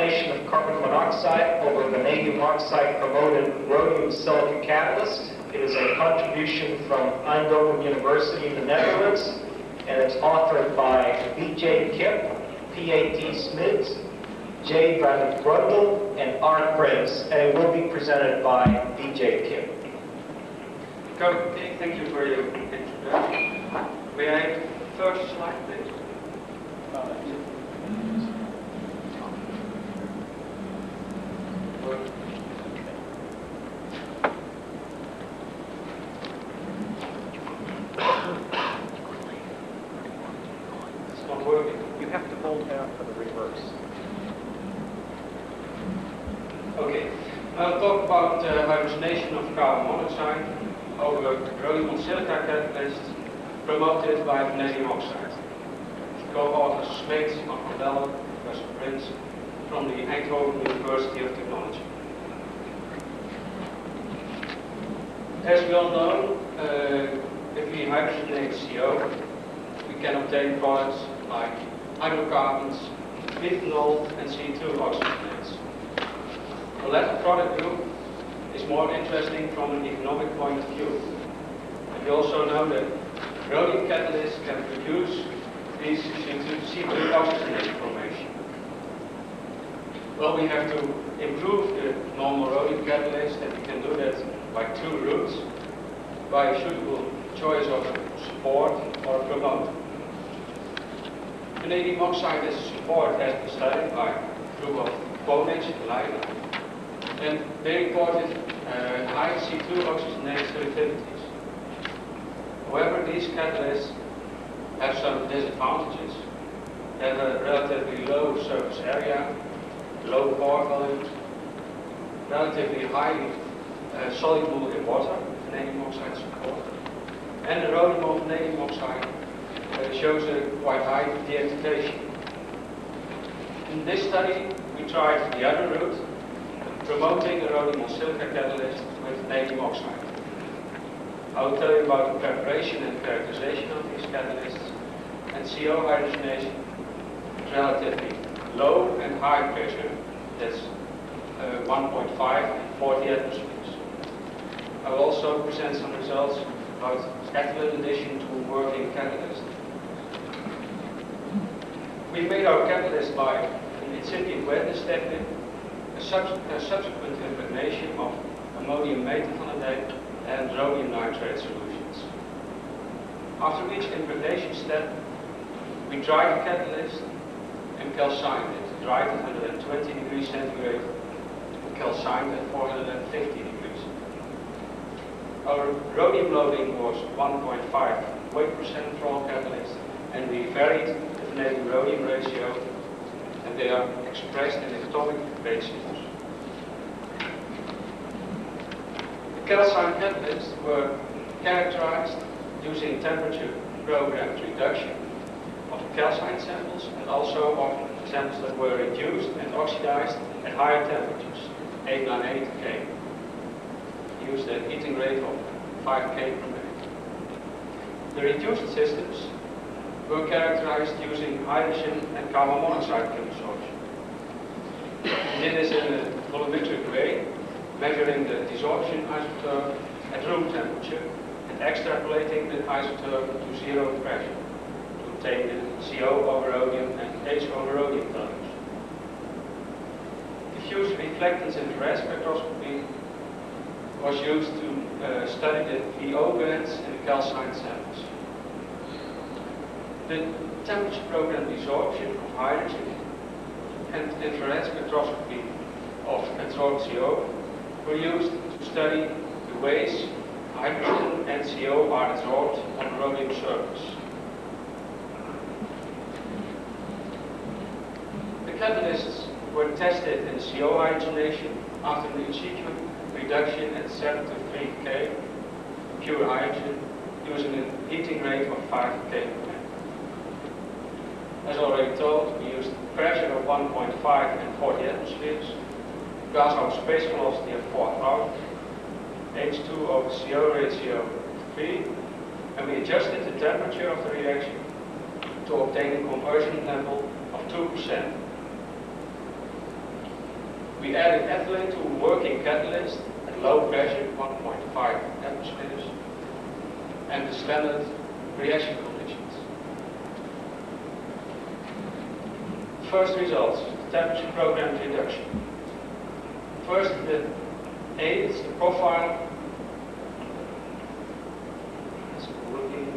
hydrogenation of carbon monoxide over vanadium oxide promoted rhodium silica catalyst. It is a contribution from Eindhoven University in the Netherlands, and it's authored by B.J. Kipp, P.A.T. Smids, J. van Grundel, and R. Prince, and it will be presented by B.J. Kipp. Okay, thank you for your introduction. May I have the first slide, please? It's not working. You have to hold down for the reverse. Okay, I'll talk about hydrogenation of carbon monoxide over rhodium silica catalyst promoted by vanadium oxide. Co-authors Smeets, Van Vandelle, Professor Prince from the Eindhoven University of Technology. As we all know, if we hydrogenate CO, we can obtain products like hydrocarbons, ethanol, and C2 oxygenates. The latter product group is more interesting from an economic point of view. And we also know that rhodium catalysts can produce these C2 oxygenate formation. Well, we have to improve the normal rhodium catalyst, and we can do that by two routes: by a suitable choice of support or promoter. Vanadium oxide as a support has been studied by a group of Konings in Leiden, and they reported high C2 oxygenate selectivities. However, these catalysts have some disadvantages. They have a relatively low surface area, low pore volumes, relatively highly soluble in water, vanadium oxide support, and the rhodium of vanadium oxide shows a quite high deactivation. In this study, we tried the other route, promoting a rhodium silica catalyst with vanadium oxide. I will tell you about the preparation and characterization of these catalysts, and CO hydrogenation is relatively low and high pressure, that's 1.5 and 40 atmospheres. I will also present some results about ethylene addition to a working catalyst. We made our catalyst by an incipient wetness technique, a subsequent impregnation of ammonium methylphenidate and rhodium nitrate solutions. After each impregnation step, we dried the catalyst and calcined it, dried at 120 degrees centigrade, and calcined at 450 degrees. Our rhodium loading was 1.5 weight% for all catalysts, and we varied the vanadium rhodium ratio, and they are expressed in atomic ratios. The calcined catalysts were characterized using temperature programmed reduction of calcined samples and also of samples that were reduced and oxidized at higher temperatures, 898 K. Used a heating rate of 5 K per minute. The reduced systems were characterized using hydrogen and carbon monoxide absorption. We did this in a volumetric way, measuring the desorption isotope at room temperature and extrapolating the isotope to zero pressure to obtain the CO over rhodium and H over rhodium values. Diffuse reflectance infrared spectroscopy was used to study the VO bands in the calcined samples. The temperature programmed desorption of hydrogen and infrared spectroscopy of adsorbed CO were used to study the ways hydrogen and CO are adsorbed on the rhodium surface. The catalysts were tested in CO hydrogenation after the in-situ reduction at 7 to 3 K pure hydrogen using a heating rate of 5 K per minute. As already told, we used pressure of 1.5 and 40 atmospheres, gas-hour space velocity of 4,000, H2 over CO ratio of 3, and we adjusted the temperature of the reaction to obtain a conversion level of 2%. We added ethylene to a working catalyst at low pressure, 1.5 atmospheres, and the standard reaction conditions. First results, temperature programmed reduction. First, the A is the profile. It's working.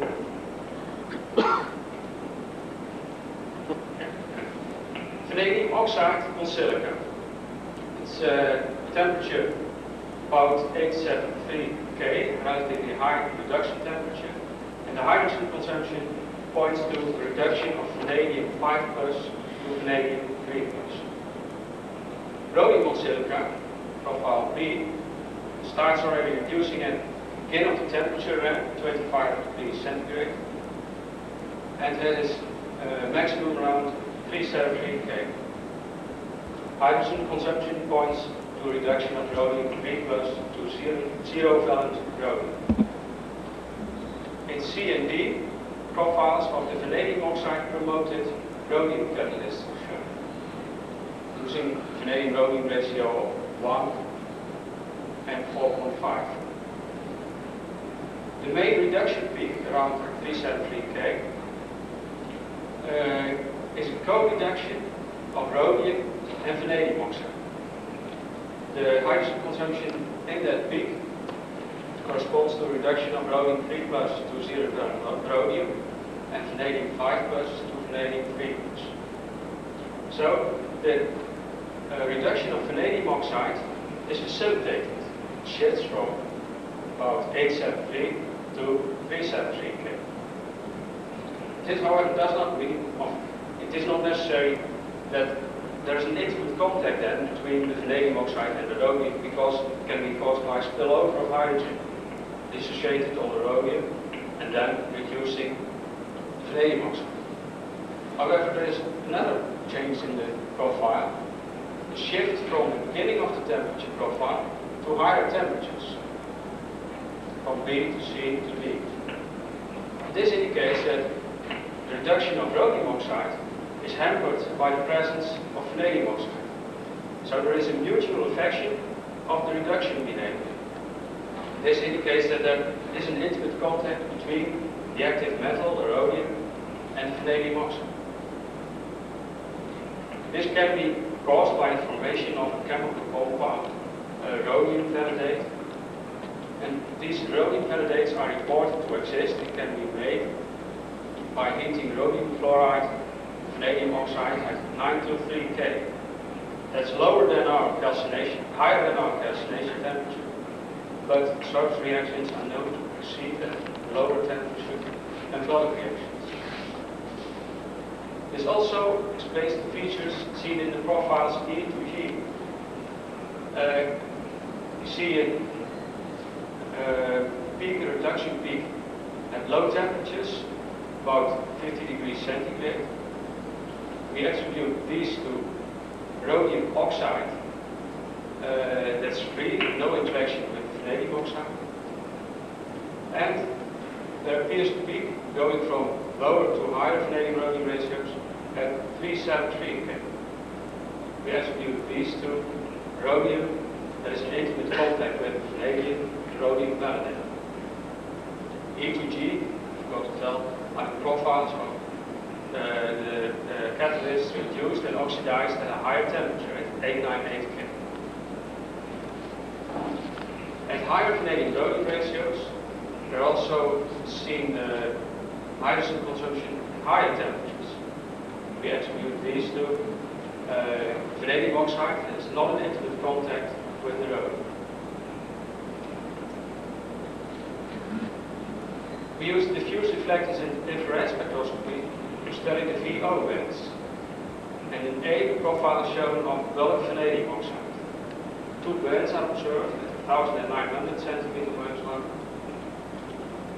Vanadium oxide on silicon. It's temperature about 873 K, relatively high reduction temperature, and the hydrogen consumption points to a reduction of vanadium 5+ to vanadium 3+. Rhodium on silica, profile B, starts already reducing at the beginning of the temperature ramp, 25 degrees centigrade, and has a maximum around 373 K. Hydrogen consumption points to a reduction of rhodium 3+ to zero valent rhodium. In C and D, profiles of the vanadium oxide promoted rhodium catalysts are shown, using vanadium rhodium ratio of 1 and 4.5. The main reduction peak, around 373 K, is a co-reduction of rhodium and vanadium oxide. The hydrogen consumption in that peak corresponds to a reduction of rhodium 3+ to zero valent rhodium and vanadium 5+ to vanadium 3+. So the reduction of vanadium oxide is facilitated. It shifts from about 873 to 373 K. This, however, does not mean, it is not necessary that there is an intimate contact then between the vanadium oxide and the rhodium, because it can be caused by spillover of hydrogen dissociated on the rhodium and then reducing the vanadium oxide. However, there is another change in the profile, a shift from the beginning of the temperature profile to higher temperatures, from B to C to D. This indicates that the reduction of rhodium oxide is hampered by the presence of vanadium oxide. So there is a mutual affection of the reduction behavior. This indicates that there is an intimate contact between the active metal, the rhodium, and vanadium oxide. This can be caused by the formation of a chemical compound, rhodium vanadate. And these rhodium vanadates are reported to exist and can be made by heating rhodium fluoride, vanadium oxide at 923 K. That's lower than our calcination, higher than our calcination temperature, but such reactions are known to proceed at lower temperature than blood reactions. This also explains the features seen in the profiles E to G. You see a peak, a reduction peak at low temperatures, about 50 degrees centigrade. We attribute these to rhodium oxide that's free, no interaction with vanadium oxide. And there appears to be, going from lower to higher vanadium rhodium ratios, at 373 K. We attribute these to rhodium that is in intimate contact with vanadium rhodium vanadate. E to G, I forgot to tell, are the profiles of the catalysts reduced and oxidized at a higher temperature, at 898 K. At higher vanadium rhodium ratios, there are also seen hydrogen consumption at higher temperatures. We attribute these to vanadium oxide that is not in intimate contact with the rhodium. We use diffuse reflectors in infrared spectroscopy to study the VO bands. And in A, the profile is shown of bulk vanadium oxide. Two bands are observed at 1,900 centimeter waves long.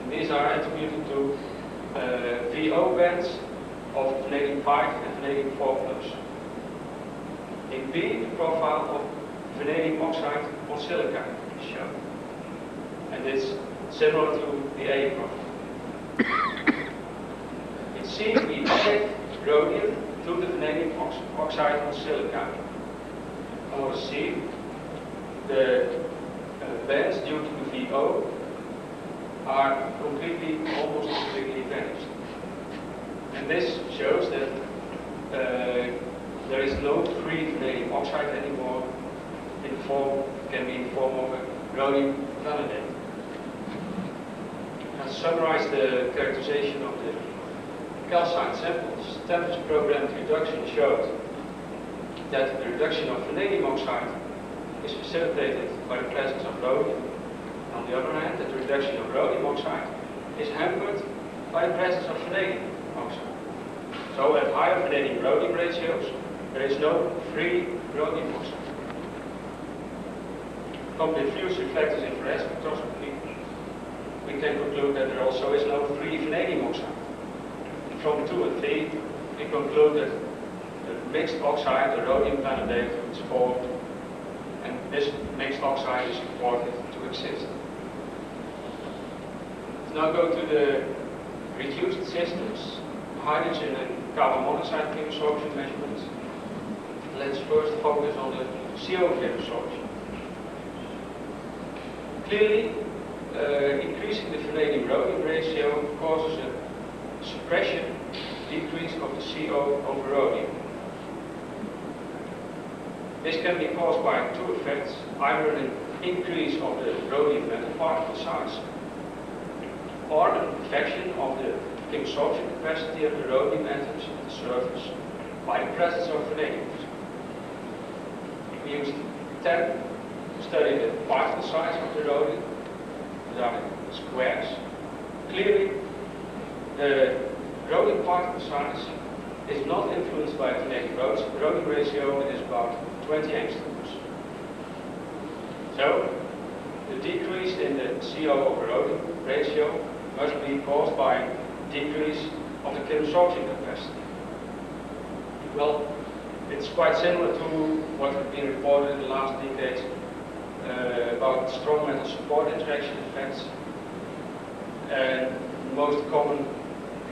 And these are attributed to VO bands of vanadium 5 and vanadium 4+. In B, the profile of vanadium oxide on silica is shown. And it's similar to the A profile. In C, we added rhodium to the vanadium oxide on silica. And what the C, the bands due to the VO are almost completely vanished. And this shows that there is no free vanadium oxide anymore can be in form of a rhodium vanadate. To summarize the characterization of the calcine samples, temperature programmed reduction showed that the reduction of vanadium oxide is facilitated by the presence of rhodium. On the other hand, that the reduction of rhodium oxide is hampered by the presence of vanadium oxide. So at higher vanadium-rhodium ratios, there is no free rhodium oxide. From diffuse reflectors infrared spectroscopy, we can conclude that there also is no free vanadium oxide. From 2 and 3, we conclude that the mixed oxide, the rhodium vanadate, is formed, and this mixed oxide is reported to exist. Let's now go to the reduced systems, hydrogen and carbon monoxide chemabsorption measurements. Let's first focus on the CO chemabsorption. Clearly, increasing the vanadium-rhodium ratio causes a suppression, decrease of the CO over rhodium. This can be caused by 2 effects, either an increase of the rhodium metal particle size or an affection of the chemabsorption capacity of the rhodium atoms at the surface by the presence of vanadium. We used 10 to study the particle size of the rhodium. These are the squares. Clearly, the rhodium particle size is not influenced by vanadium-rhodium ratio. It is about 20 angstroms. So, the decrease in the CO over rhodium ratio must be caused by decrease of the chemabsorption capacity. Well, it's quite similar to what has been reported in the last decades about strong metal support interaction effects. And the most common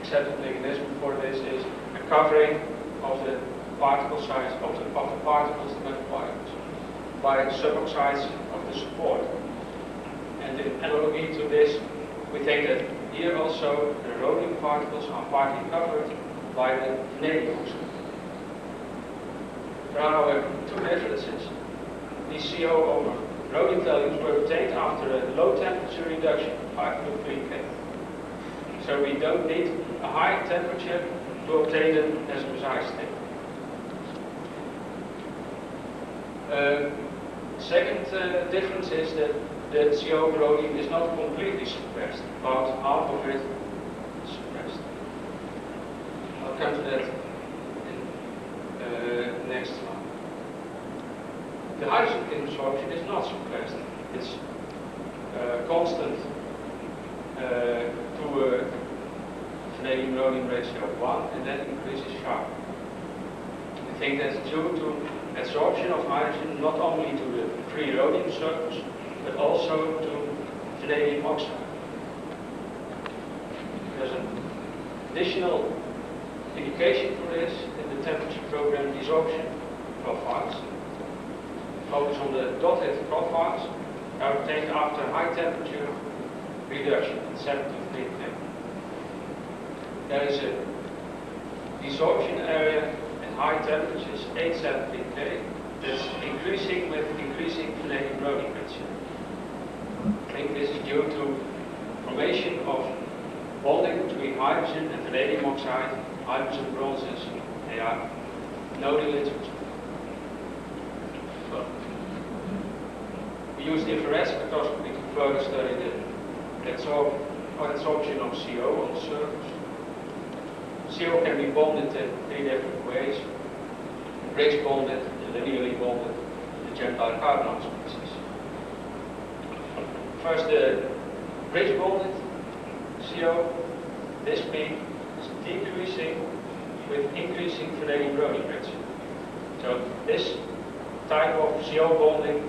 accepted mechanism for this is a covering of the particle size of the particles, the metal particles, by suboxides of the support. And in analogy to this, we think that here also the rhodium particles are partly covered by the vanadium oxide. There are, however, 2 differences. These CO over rhodium values were obtained after a low temperature reduction, 5.3 K. So we don't need a high temperature to obtain them as a precise state. Second difference is that the CO over rhodium is not completely suppressed. About half of it is suppressed. I'll come to that in next slide. The hydrogen chemabsorption is not suppressed. It's constant to a vanadium-rhodium ratio of 1 and then increases sharply. We think that's due to adsorption of hydrogen not only to the free rhodium surface but also to vanadium oxide. There's an additional indication for this in the temperature program desorption profiles. Focus on the dotted profiles are obtained after high temperature reduction at 73 K. There is a desorption area at high temperatures, 870 K, that's increasing with increasing vanadium-rhodium ratio. I think this is due to formation of bonding between hydrogen and vanadium oxide, hydrogen bronzes. They are known in literature. Well, we used infrared spectroscopy to further study the adsorption of CO on the surface. CO can be bonded in 3 different ways: bridge bonded, linearly bonded, and gentile carbonyl species. First, the bridge bonded CO, this peak is decreasing with increasing vanadium-rhodium ratio. So this type of CO bonding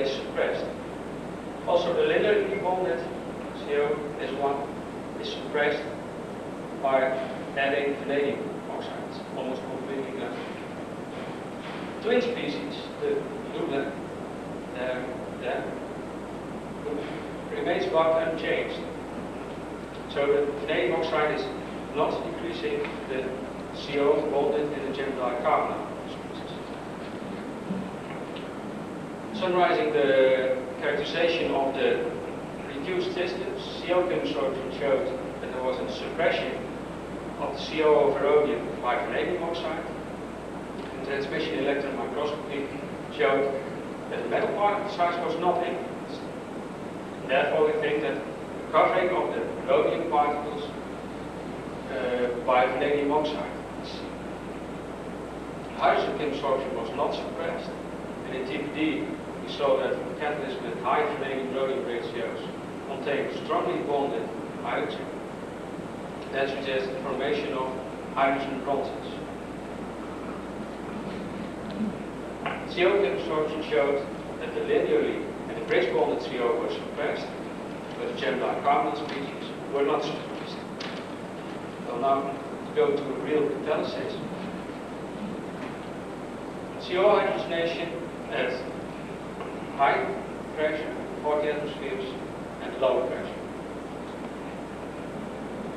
is suppressed. Also, the linearly bonded CO, this one, is suppressed by adding vanadium oxides, almost completely gone. twin species, the blue there, remains about unchanged. So the vanadium oxide is not decreasing the CO bonded in the gem-like carbon species. Summarizing the characterization of the reduced systems, CO consortium showed that there was a suppression of the CO over rhodium by vanadium oxide. And transmission electron microscopy showed that the metal particle size was not influenced. And therefore, we think that the covering of the rhodium particles by vanadium oxide. Hydrogen consortium was not suppressed, and in TPD we saw that catalysts with high vanadium rhodium ratios contain strongly bonded hydrogen. That suggests the formation of hydrogen bronzes. CO consortium showed that the linearly and the bridge bonded CO were suppressed, but the gem-like carbon species were not suppressed. We'll now go to real catalysis. CO hydrogenation at high pressure, 40 atmospheres, and low pressure.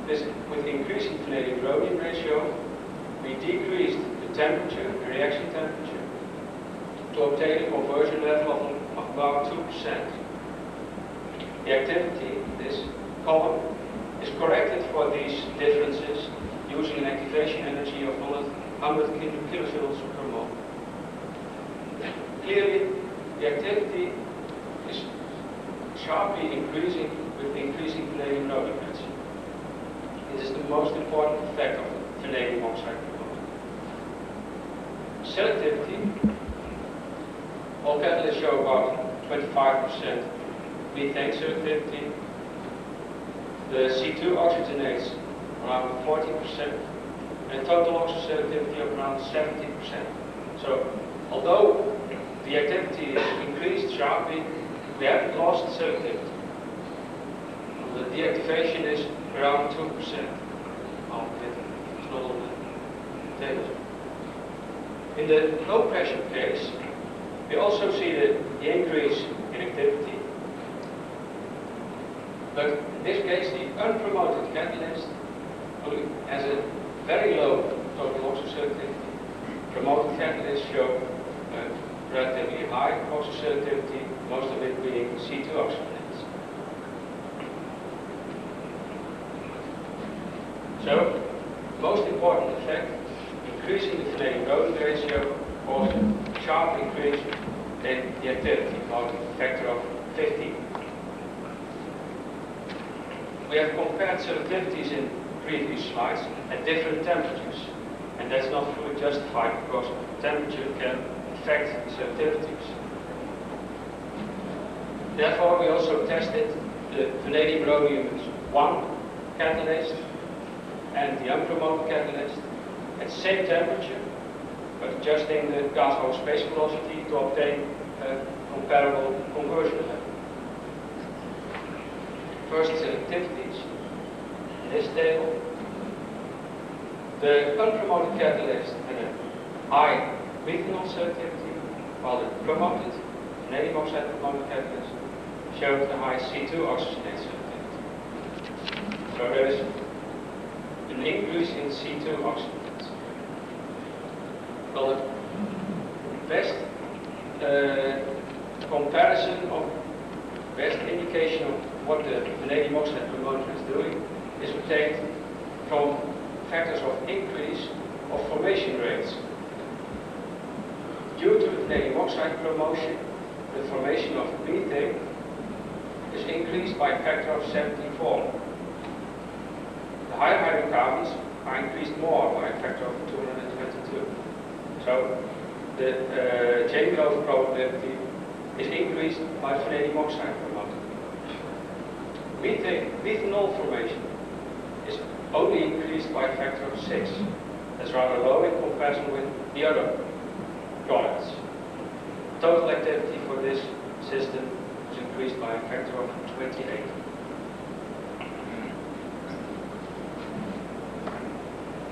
This, with increasing vanadium rhodium ratio, we decreased the temperature, the reaction temperature, to obtain a conversion level of about 2%. The activity, this column, is corrected for these differences using an activation energy of 100 kilojoules per mole. Clearly, the activity is sharply increasing with increasing vanadium rhodium ratio. This is the most important effect of the vanadium oxide component. Selectivity, all catalysts show about 25% methane selectivity. The C2 oxygenates around 40%, and total oxyselectivity of around 70%. So, although the activity is increased sharply, we haven't lost selectivity. The deactivation is around 2% of it. It's not on the table. In the low pressure case, we also see the increase in activity. But in this case, the unpromoted catalyst only has a very low total oxyselectivity. Promoted catalysts show relatively high oxyselectivity, most of it being C2 oxygenates. So, most important effect, increasing the vanadium rhodium ratio caused a sharp increase in the activity, about a factor of 50. We have compared selectivities in previous slides at different temperatures, and that's not fully justified because temperature can affect selectivities. Therefore, we also tested the vanadium rhodium 1 catalyst and the unpromoted catalyst at the same temperature, but adjusting the gas house space velocity to obtain a comparable conversion level. First, selectivities. In this table, the unpromoted catalyst had a high methanol selectivity, while the promoted vanadium oxide promoted catalyst showed a high C2 oxygenate selectivity. So there is an increase in C2 oxygenates. Well, the best comparison of best indication of what the vanadium oxide promoter is doing is obtained from factors of increase of formation rates. Due to the vanadium oxide promotion, the formation of methane is increased by a factor of 74. The higher hydrocarbons are increased more by a factor of 222. So the chain growth probability is increased by vanadium oxide promoter. Methanol formation is only increased by a factor of 6. That's rather low in comparison with the other products. Total activity for this system is increased by a factor of 28.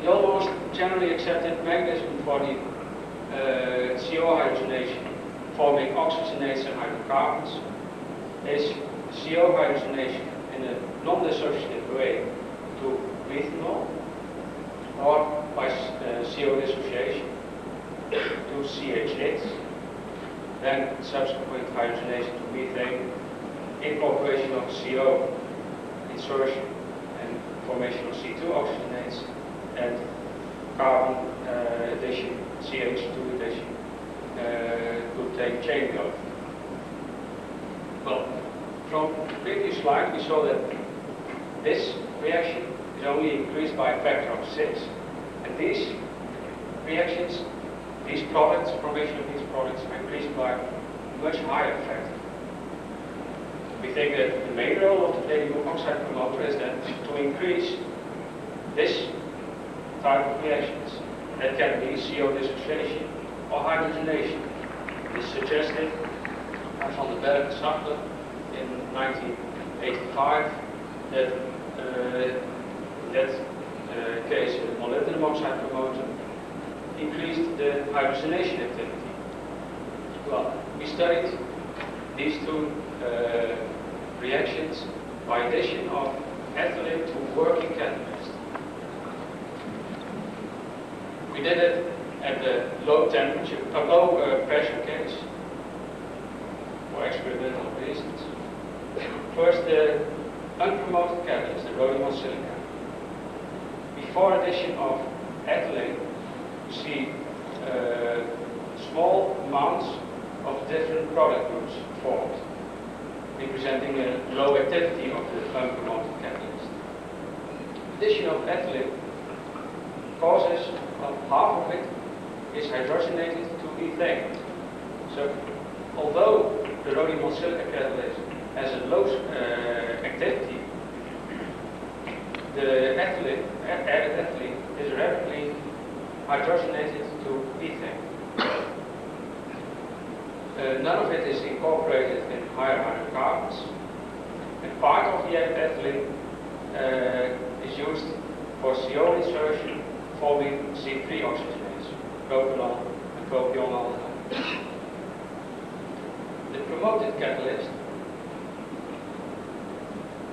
The almost generally accepted mechanism for the CO hydrogenation forming oxygenates and hydrocarbons is CO hydrogenation in a non-dissociative way to methanol, or by CO dissociation to CH8, then subsequent hydrogenation to methane, incorporation of CO insertion and formation of C2 oxygenates, and carbon addition, CH2 addition, to take chain growth. Well, from the previous slide we saw that this reaction is only increased by a factor of 6. And these reactions, these products, formation of these products are increased by a much higher factor. We think that the main role of the vanadium oxide promoter is then to increase this type of reactions. That can be CO dissociation or hydrogenation. It is suggested by Van der Berg Sachter in 1985 that case the molybdenum oxide promoter increased the hydrogenation activity. Well, we studied these two reactions by addition of ethylene to working catalyst. We did it at the low temperature, low pressure case for experimental reasons. First, the unpromoted catalyst, the rhodium silica. Before addition of ethylene, you see small amounts of different product groups formed, representing a low activity of the unpromoted catalyst. Addition of ethylene causes half of it is hydrogenated to ethane. So, although the rhodium silica catalyst has a low activity, the ethylene, added ethylene, is rapidly hydrogenated to ethane. None of it is incorporated in higher hydrocarbons, and part of the ethylene is used for CO insertion, forming C3 oxygenates, propanol and propionaldehyde. The promoted catalyst,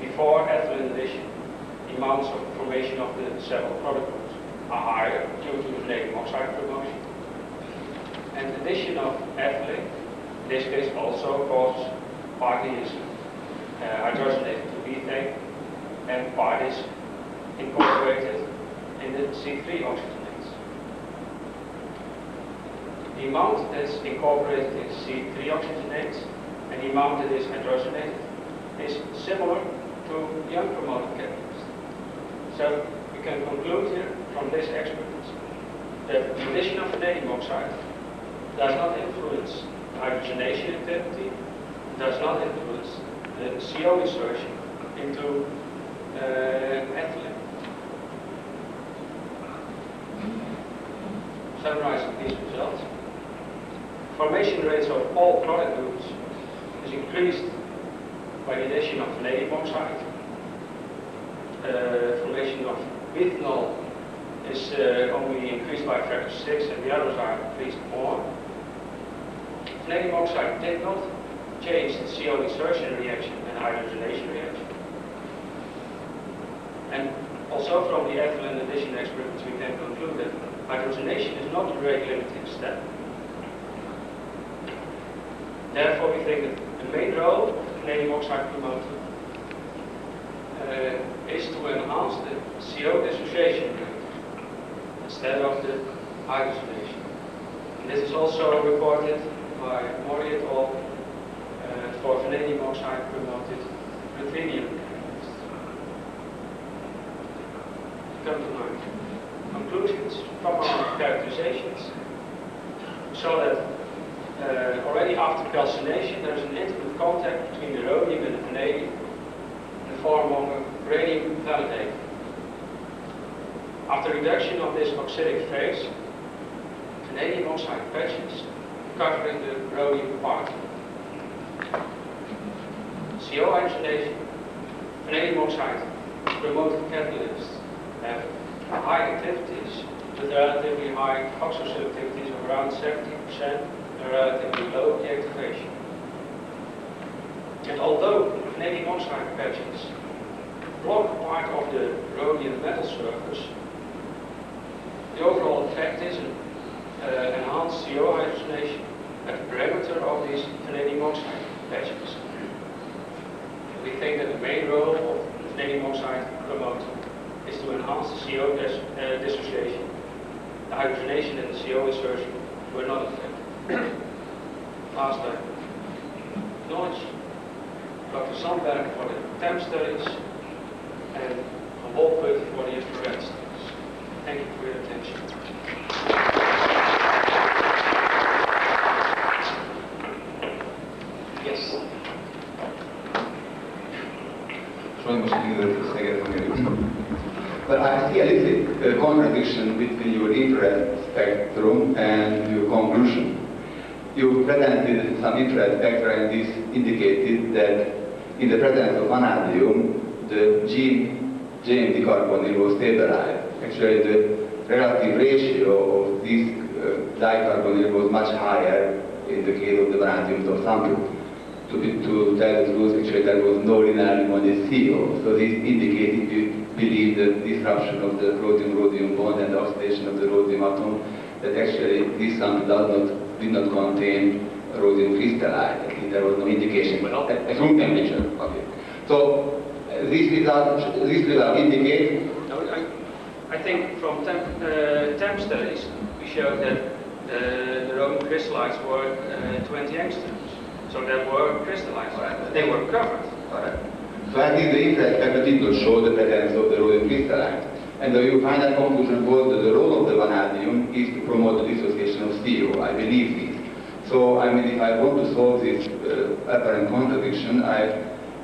before ethylene addition, the amounts of formation of the several product groups are higher due to the vanadium oxide promotion. And the addition of ethylene, in this case, also causes partly is hydrogenated to ethane, and part is incorporated in the C3 oxygenates. The amount that's incorporated in C3 oxygenates and the amount that is hydrogenated is similar to the unpromoted catalyst. So we can conclude here from this experiment that the addition of vanadium oxide does not influence hydrogenation activity, does not influence the CO insertion into ethylene. Summarizing these results, formation rates of all product groups is increased by the addition of vanadium oxide. Formation of methanol is only increased by a factor 6, and the others are increased more. Vanadium oxide did not change the CO insertion reaction and hydrogenation reaction. And also from the ethylene addition experiments we can conclude that hydrogenation is not a rate-limiting step. Therefore we think that the main role of the vanadium oxide promoter is to enhance the CO dissociation rate instead of the hydrogenation. And this is also reported by Mori et al. For vanadium oxide promoted ruthenium catalysts. Come to my conclusions from our characterizations. So that already after calcination there is an intimate contact between the rhodium and the vanadium in the form of a radium validator. After reduction of this oxidic phase, vanadium oxide patches covering the rhodium part. CO hydrogenation, vanadium oxide promoted catalysts have high activities with relatively high oxoselectivities of around 70% and relatively low deactivation. And although vanadium oxide patches block part of the rhodium metal surface, the overall effect is an enhanced CO hydrogenation at the perimeter of these vanadium oxide patches. We think that the main role of the vanadium oxide promoter is to enhance the CO dissociation. The hydrogenation and the CO insertion were not affected. Last time. Knowledge. Dr. Sandberg for the TEM studies and Van Wolpert for the infrared studies. Thank you for your attention. Yes. But I see a little contradiction between your infrared spectrum and your conclusion. You presented some infrared spectra and this indicated that in the presence of vanadium, the gene decarbonyl was stabilized. Actually, the relative ratio of this dicarbonyl was much higher in the case of the vanadium sample. To tell the truth, actually there was no linear bonded CO. So this indicated we believe the disruption of the rhodium-rhodium bond and the oxidation of the rhodium atom, that actually this sample did not contain rhodium crystalline. I think there was no indication at room temperature. Okay. So this result indicates. No, I think from TEM studies we showed that the rhodium crystallites were 20 angstroms. So they were crystallized. Right. They were covered. Right. So I think the infrared spectra did not show the presence of the rhodium crystalline. And your final conclusion was that the role of the vanadium is to promote the dissociation of CO. I believe this. So, I mean, if I want to solve this apparent contradiction,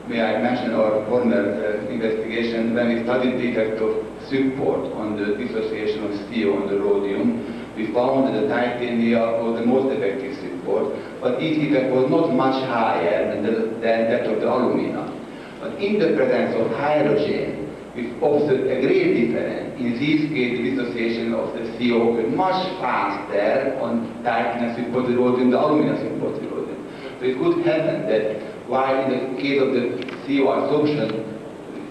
may I mention our former investigation when we studied the effect of support on the dissociation of CO on the rhodium. We found that the titania was the most effective support, but its effect was not much higher than that of the alumina. But in the presence of hydrogen, we observed a great difference. In this case, the dissociation of the CO was much faster on titania supported rhodium than alumina supported rhodium. So it could happen that while in the case of the CO absorption,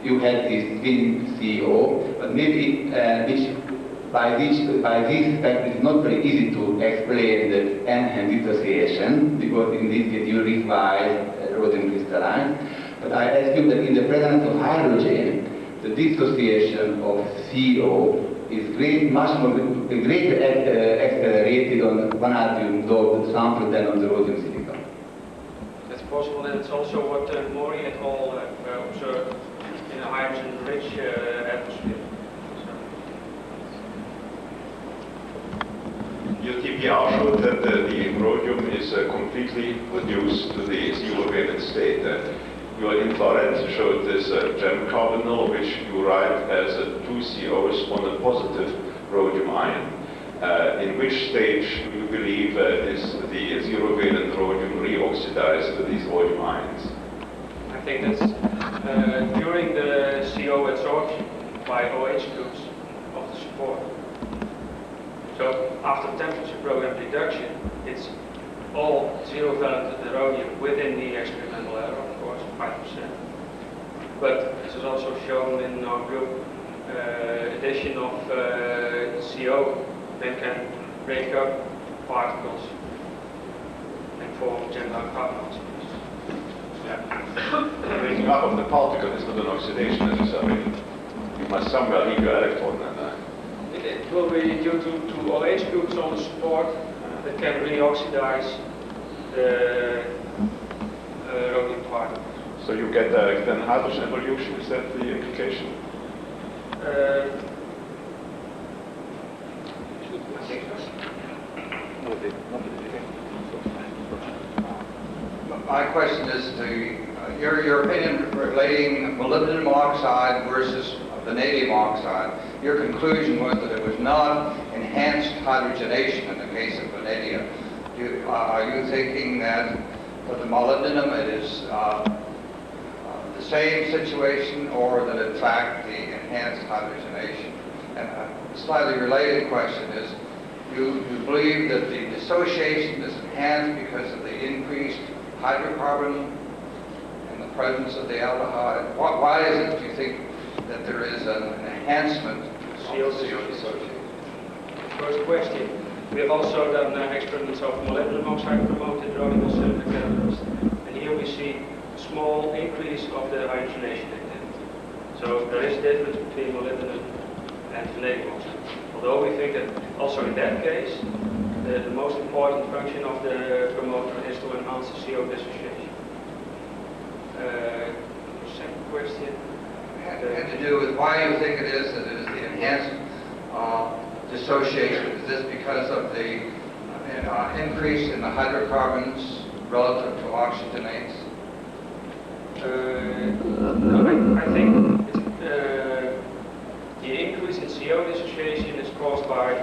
you had this twin CO, but maybe by this fact it is not very easy to explain the enhanced dissociation, because in this case you require rhodium crystalline. But I assume that in the presence of hydrogen, the dissociation of CO is much more greater accelerated on vanadium sample than on the rhodium silicon. That's possible, and it's also what Mori et al. Observed in a hydrogen-rich atmosphere. Your TPR showed that the rhodium is completely reduced to the zero-valent state. Your infrared showed this gem carbonyl, which you write as a 2CO on a positive rhodium ion. In which stage do you believe is the zero-valent rhodium reoxidized with these rhodium ions? I think that's during the CO adsorption by OH groups of the support. So after temperature program reduction, it's all zero-valent rhodium within the experimental error, of course, 5%. But this is also shown in our group, addition of CO then can break up particles and form gem-bound carbonyls. Yeah. Breaking up of the particle is not an oxidation necessarily. You must somewhere leave your electron and It will be due to OH groups on the support that can reoxidize the rhodium particles. so you get then hydrogen evolution, is that the implication? My question is your opinion relating molybdenum oxide versus vanadium oxide. Your conclusion was that it was not enhanced hydrogenation in the case of vanadium. Are you thinking that for the molybdenum it is the same situation, or that in fact the enhanced hydrogenation? And slightly related question is, you believe that the dissociation is enhanced because of the increased hydrocarbon in the presence of the aldehyde. Why is it, do you think, that there is an enhancement of CO dissociation? First question. We have also done experiments of molybdenum oxide promoted rhodium silicate catalyst. And here we see a small increase of the hydrogenation activity. So there is a difference between molybdenum and vanadium oxide. Although we think that also in that case, the most important function of the promoter is to enhance the CO dissociation. Second question. Had to do with why you think it is that it is the enhanced dissociation. Is this because of the increase in the hydrocarbons relative to oxygenates? No, I think the increase in CO dissociation is caused by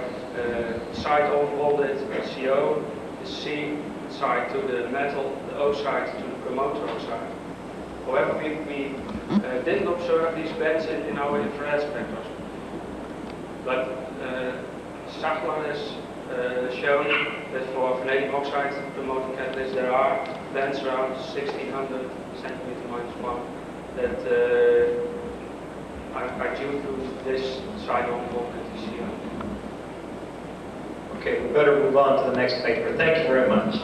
side on bonded CO, the C side to the metal, the O side to the promoter oxide. However, we didn't observe these bands in our infrared spectroscopy. But Sachlan has shown that for vanadium oxide promoting catalysts there are bands around 1600 centimeter minus 1 that are due to this side-on bonded CO. Okay, we better move on to the next paper. Thank you very much.